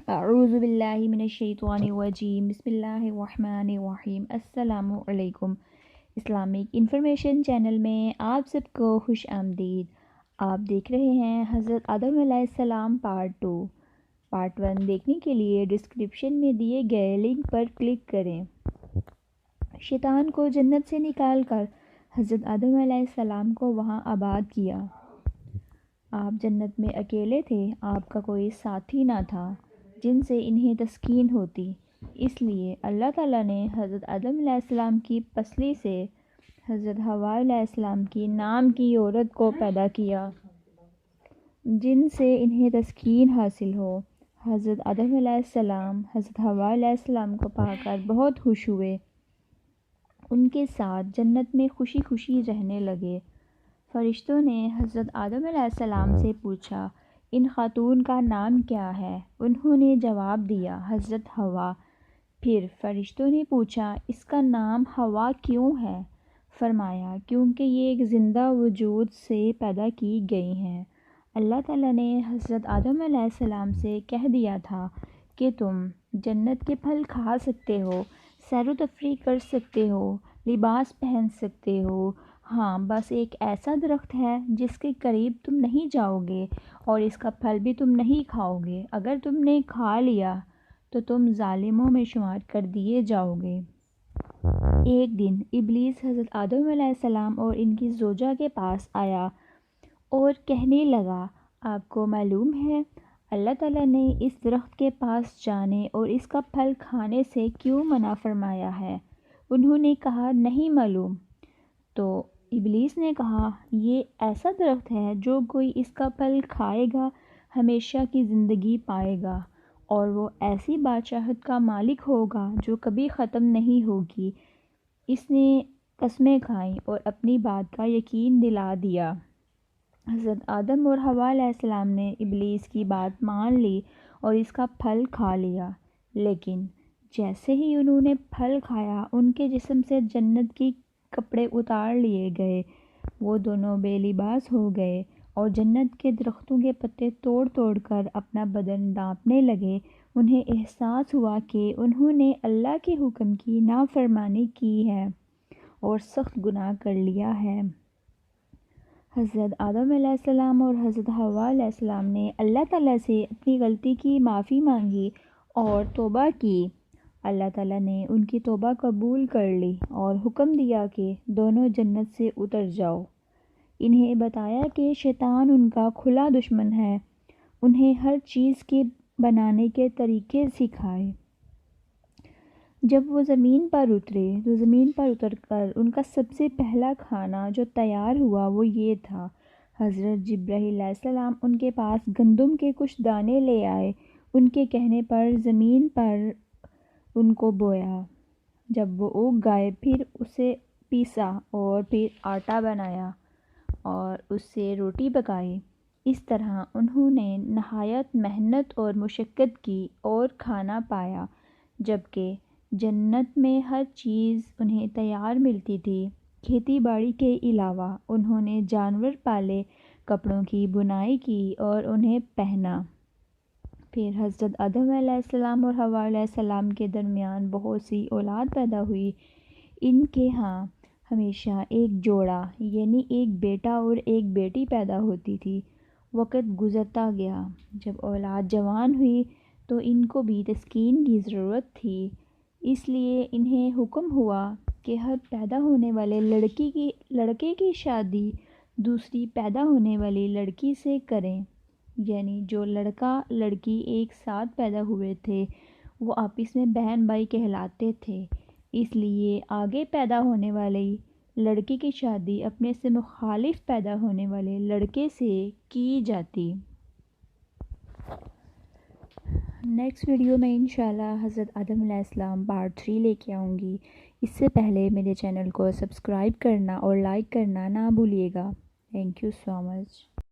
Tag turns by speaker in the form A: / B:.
A: اعوذ باللہ من الشیطان الرجیم بسم اللہ الرحمن الرحیم السلام علیکم۔ اسلامک انفارمیشن چینل میں آپ سب کو خوش آمدید۔ آپ دیکھ رہے ہیں حضرت آدم علیہ السلام پارٹ 2۔ پارٹ 1 دیکھنے کے لیے ڈسکرپشن میں دیے گئے لنک پر کلک کریں۔ شیطان کو جنت سے نکال کر حضرت آدم علیہ السلام کو وہاں آباد کیا۔ آپ جنت میں اکیلے تھے، آپ کا کوئی ساتھی نہ تھا جن سے انہیں تسکین ہوتی، اس لیے اللہ تعالیٰ نے حضرت آدم علیہ السلام کی پسلی سے حضرت حوا علیہ السلام کی نام کی عورت کو پیدا کیا جن سے انہیں تسکین حاصل ہو۔ حضرت آدم علیہ السلام حضرت حوا علیہ السلام کو پا کر بہت خوش ہوئے، ان کے ساتھ جنت میں خوشی خوشی رہنے لگے۔ فرشتوں نے حضرت آدم علیہ السلام سے پوچھا، ان خاتون کا نام کیا ہے؟ انہوں نے جواب دیا، حضرت حوا۔ پھر فرشتوں نے پوچھا، اس کا نام حوا کیوں ہے؟ فرمایا، کیونکہ یہ ایک زندہ وجود سے پیدا کی گئی ہیں۔ اللہ تعالیٰ نے حضرت آدم علیہ السلام سے کہہ دیا تھا کہ تم جنت کے پھل کھا سکتے ہو، سیر و تفریح کر سکتے ہو، لباس پہن سکتے ہو، ہاں بس ایک ایسا درخت ہے جس کے قریب تم نہیں جاؤ گے اور اس کا پھل بھی تم نہیں کھاؤ گے، اگر تم نے کھا لیا تو تم ظالموں میں شمار کر دیے جاؤ گے۔ ایک دن ابلیس حضرت آدم علیہ السلام اور ان کی زوجہ کے پاس آیا اور کہنے لگا، آپ کو معلوم ہے اللہ تعالیٰ نے اس درخت کے پاس جانے اور اس کا پھل کھانے سے کیوں منع فرمایا ہے؟ انہوں نے کہا، نہیں معلوم۔ تو ابلیس نے کہا، یہ ایسا درخت ہے جو کوئی اس کا پھل کھائے گا ہمیشہ کی زندگی پائے گا اور وہ ایسی بادشاہت کا مالک ہوگا جو کبھی ختم نہیں ہوگی۔ اس نے قسمیں کھائیں اور اپنی بات کا یقین دلا دیا۔ حضرت آدم اور حوا علیہ السلام نے ابلیس کی بات مان لی اور اس کا پھل کھا لیا، لیکن جیسے ہی انہوں نے پھل کھایا ان کے جسم سے جنت کی کپڑے اتار لیے گئے، وہ دونوں بے لباس ہو گئے اور جنت کے درختوں کے پتے توڑ توڑ کر اپنا بدن ڈانپنے لگے۔ انہیں احساس ہوا کہ انہوں نے اللہ کے حکم کی نافرمانی کی ہے اور سخت گناہ کر لیا ہے۔ حضرت آدم علیہ السلام اور حضرت حوا علیہ السلام نے اللہ تعالیٰ سے اپنی غلطی کی معافی مانگی اور توبہ کی۔ اللہ تعالیٰ نے ان کی توبہ قبول کر لی اور حکم دیا کہ دونوں جنت سے اتر جاؤ۔ انہیں بتایا کہ شیطان ان کا کھلا دشمن ہے، انہیں ہر چیز کے بنانے کے طریقے سکھائے۔ جب وہ زمین پر اترے تو زمین پر اتر کر ان کا سب سے پہلا کھانا جو تیار ہوا وہ یہ تھا۔ حضرت جبرائیل علیہ السلام ان کے پاس گندم کے کچھ دانے لے آئے، ان کے کہنے پر زمین پر ان کو بویا۔ جب وہ اگ گئے پھر اسے پیسا اور پھر آٹا بنایا اور اس سے روٹی پکائی۔ اس طرح انہوں نے نہایت محنت اور مشقت کی اور کھانا پایا، جبکہ جنت میں ہر چیز انہیں تیار ملتی تھی۔ کھیتی باڑی کے علاوہ انہوں نے جانور پالے، کپڑوں کی بنائی کی اور انہیں پہنا۔ پھر حضرت آدم علیہ السلام اور حوا علیہ السلام کے درمیان بہت سی اولاد پیدا ہوئی۔ ان کے ہاں ہمیشہ ایک جوڑا یعنی ایک بیٹا اور ایک بیٹی پیدا ہوتی تھی۔ وقت گزرتا گیا، جب اولاد جوان ہوئی تو ان کو بھی تسکین کی ضرورت تھی، اس لیے انہیں حکم ہوا کہ ہر پیدا ہونے والے لڑکے کی شادی دوسری پیدا ہونے والی لڑکی سے کریں، یعنی جو لڑکا لڑکی ایک ساتھ پیدا ہوئے تھے وہ آپس میں بہن بھائی کہلاتے تھے، اس لیے آگے پیدا ہونے والی لڑکی کی شادی اپنے سے مخالف پیدا ہونے والے لڑکے سے کی جاتی۔ نیکسٹ ویڈیو میں انشاءاللہ حضرت آدم علیہ السلام پارٹ 3 لے کے آؤں گی۔ اس سے پہلے میرے چینل کو سبسکرائب کرنا اور لائک کرنا نہ بھولیے گا۔ Thank you so much.